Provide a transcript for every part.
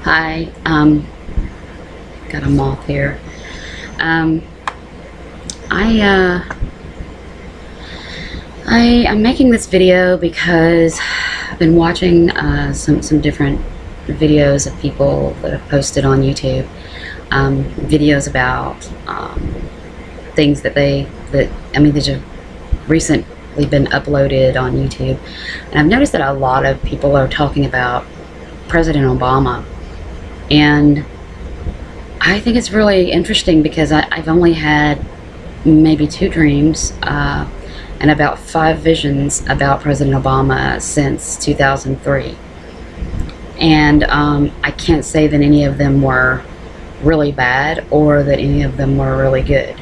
Hi, got a moth here. Um, I, I'm making this video because I've been watching some different videos of people that have posted on YouTube, videos about things that that have recently been uploaded on YouTube, and I've noticed that a lot of people are talking about President Obama. And I think it's really interesting because I've only had maybe 2 dreams and about 5 visions about President Obama since 2003. And I can't say that any of them were really bad or that any of them were really good.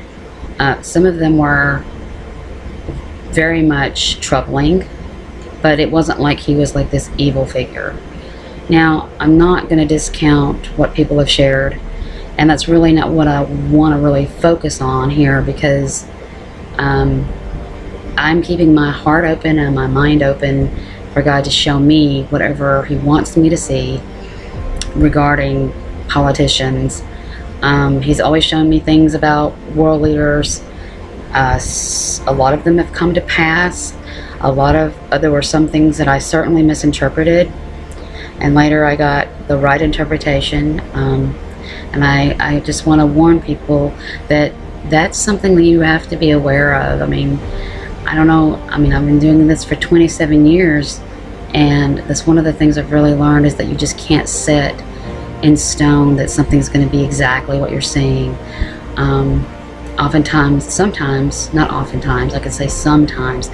Some of them were very much troubling, but it wasn't like he was like this evil figure. Now, I'm not going to discount what people have shared, and that's really not what I want to really focus on here, because I'm keeping my heart open and my mind open for God to show me whatever He wants me to see regarding politicians. He's always shown me things about world leaders. A lot of them have come to pass. There were some things that I certainly misinterpreted, and later I got the right interpretation, and I just want to warn people that that's something that you have to be aware of. I don't know, I've been doing this for 27 years, and that's one of the things I've really learned, is that you just can't set in stone that something's going to be exactly what you're saying. Sometimes, not oftentimes, I could say sometimes,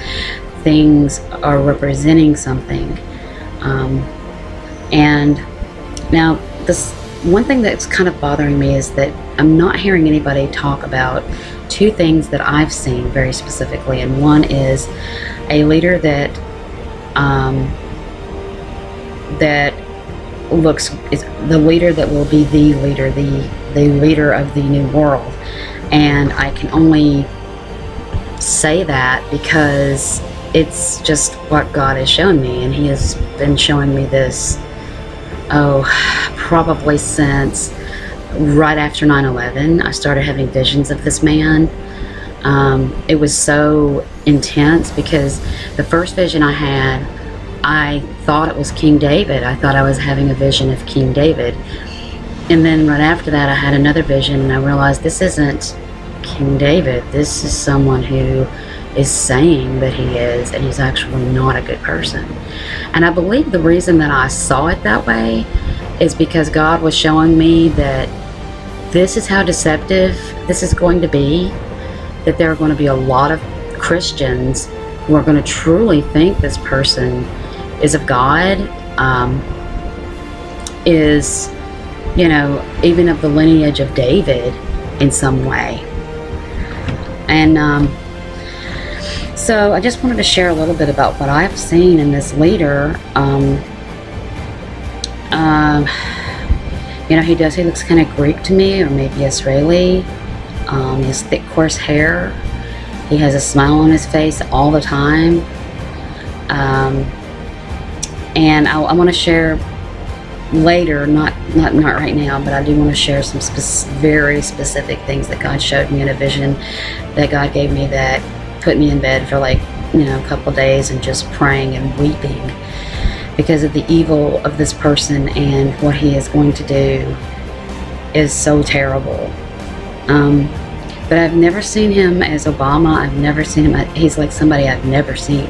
things are representing something. And now, this one thing that's kind of bothering me is that I'm not hearing anybody talk about 2 things that I've seen very specifically. And one is a leader that is the leader that will be the leader of the new world. And I can only say that because it's just what God has shown me, and He has been showing me this, probably since right after 9/11. I started having visions of this man. It was so intense because the first vision I had, I thought it was King David. I thought I was having a vision of King David. And then right after that, I had another vision, and I realized this isn't King David. This is someone who is saying that he is, and he's actually not a good person. And I believe the reason that I saw it that way is because God was showing me that this is how deceptive this is going to be, that there are going to be a lot of Christians who are going to truly think this person is of God, is, even of the lineage of David in some way. And so I just wanted to share a little bit about what I've seen in this leader. He looks kind of Greek to me, or maybe Israeli. He has thick, coarse hair. He has a smile on his face all the time. And I want to share later, not right now, but I do want to share some very specific things that God showed me in a vision that God gave me, that put me in bed for a couple days and just praying and weeping because of the evil of this person, and what he is going to do is so terrible. But I've never seen him as Obama. I've never seen him. He's like somebody I've never seen.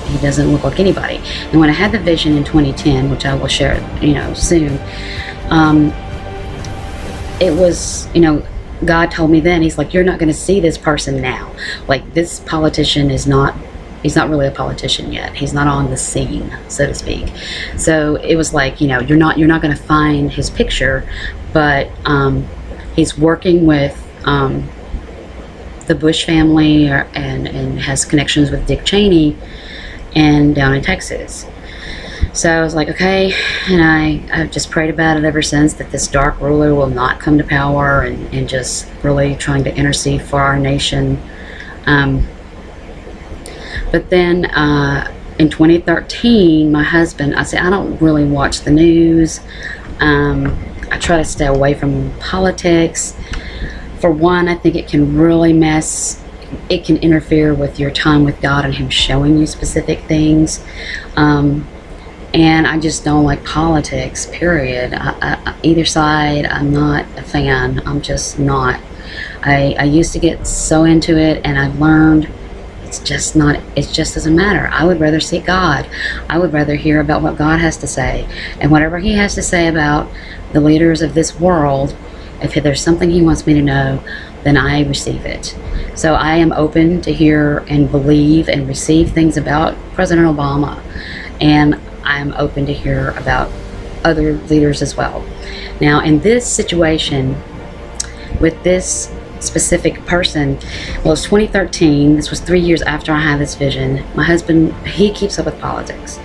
He doesn't look like anybody. And when I had the vision in 2010, which I will share, soon, it was, God told me then, He's like, you're not going to see this person now. Like, this politician he's not really a politician yet. He's not on the scene, so to speak. So it was like, you're not going to find his picture, but he's working with the Bush family, and has connections with Dick Cheney, and down in Texas. So I was like, okay, and I've just prayed about it ever since, that this dark ruler will not come to power, and just really trying to intercede for our nation. But then in 2013, my husband, I said, I don't really watch the news. I try to stay away from politics. For one, I think it can really it can interfere with your time with God and Him showing you specific things. And I just don't like politics, period. Either side, I'm not a fan. I'm just not. I used to get so into it, and I've learned it just doesn't matter. I would rather see God. I would rather hear about what God has to say. And whatever He has to say about the leaders of this world, if there's something He wants me to know, then I receive it. So I am open to hear and believe and receive things about President Obama. And I'm open to hear about other leaders as well. Now, in this situation, with this specific person, well, it's 2013. This was 3 years after I had this vision. My husband, he keeps up with politics,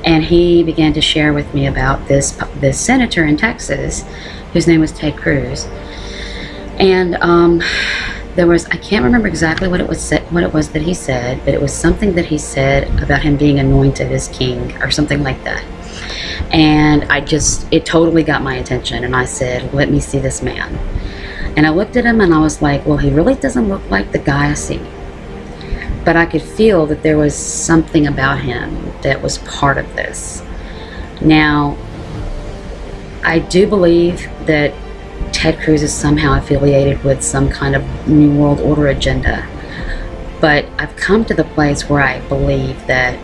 and he began to share with me about this senator in Texas, whose name was Ted Cruz. And there was, I can't remember exactly what it was that he said, but it was something that he said about him being anointed as king or something like that. And it totally got my attention, and I said, let me see this man. And I looked at him and I was like, well, he really doesn't look like the guy I see. But I could feel that there was something about him that was part of this. Now, I do believe that Ted Cruz is somehow affiliated with some kind of New World Order agenda. But I've come to the place where I believe that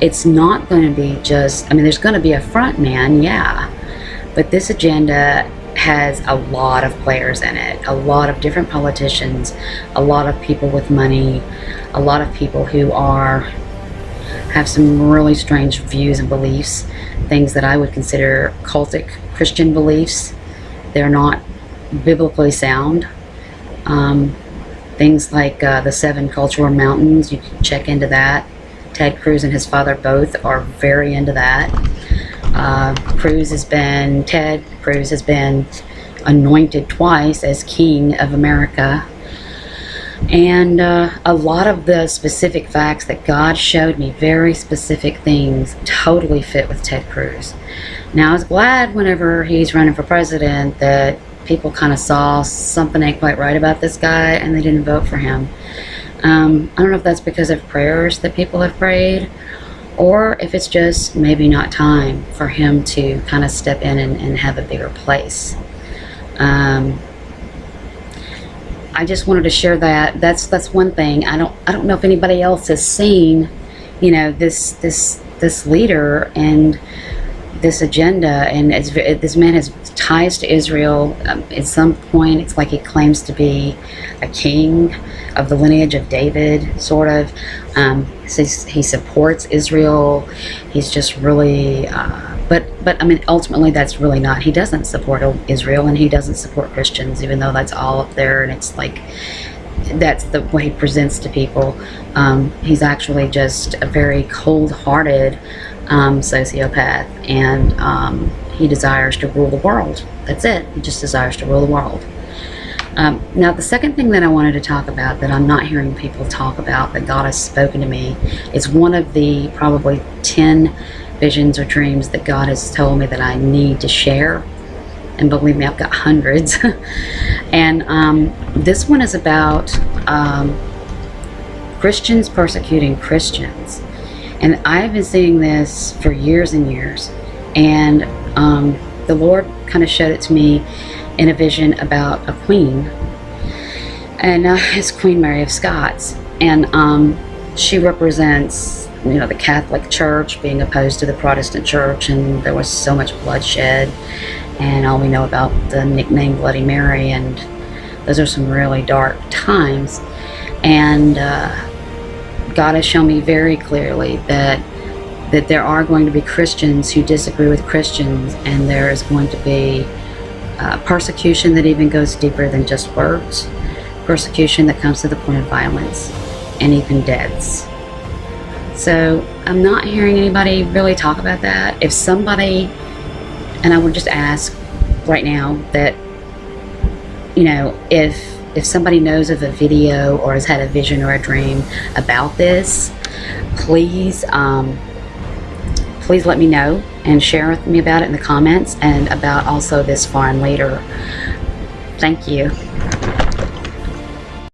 it's not going to be just, I mean, there's going to be a front man, yeah. But this agenda has a lot of players in it, a lot of different politicians, a lot of people with money, a lot of people who have some really strange views and beliefs, things that I would consider cultic Christian beliefs. They're not biblically sound. Things like the 7 cultural mountains, you can check into that. Ted Cruz and his father both are very into that. Ted Cruz has been anointed twice as King of America. And a lot of the specific facts that God showed me, very specific things, totally fit with Ted Cruz. Now, I was glad whenever he's running for president that people kind of saw something ain't quite right about this guy and they didn't vote for him. I don't know if that's because of prayers that people have prayed, or if it's just maybe not time for him to kind of step in and have a bigger place. I just wanted to share that. That's one thing. I don't know if anybody else has seen, you know, this leader and this agenda, and this man has ties to Israel. At some point, it's like he claims to be a king of the lineage of David, sort of. So he supports Israel. He's just really, but I mean, ultimately, that's really not. He doesn't support Israel, and he doesn't support Christians, even though that's all up there, and it's like that's the way he presents to people. He's actually just a very cold-hearted sociopath, and he desires to rule the world. That's it. He just desires to rule the world. Now, the second thing that I wanted to talk about that I'm not hearing people talk about that God has spoken to me is one of the probably 10 visions or dreams that God has told me that I need to share. And believe me, I've got hundreds. And this one is about Christians persecuting Christians. And I've been seeing this for years and years. And the Lord kind of showed it to me in a vision about a queen. And it's Queen Mary of Scots. And she represents, you know, the Catholic Church being opposed to the Protestant Church. And there was so much bloodshed. And all we know about the nickname Bloody Mary. And those are some really dark times. And God has shown me very clearly that there are going to be Christians who disagree with Christians, and there is going to be persecution that even goes deeper than just words, persecution that comes to the point of violence, and even deaths. So I'm not hearing anybody really talk about that. If somebody, and I would just ask right now that, you know, if somebody knows of a video or has had a vision or a dream about this, please please let me know and share with me about it in the comments, and about also this farm later. Thank you.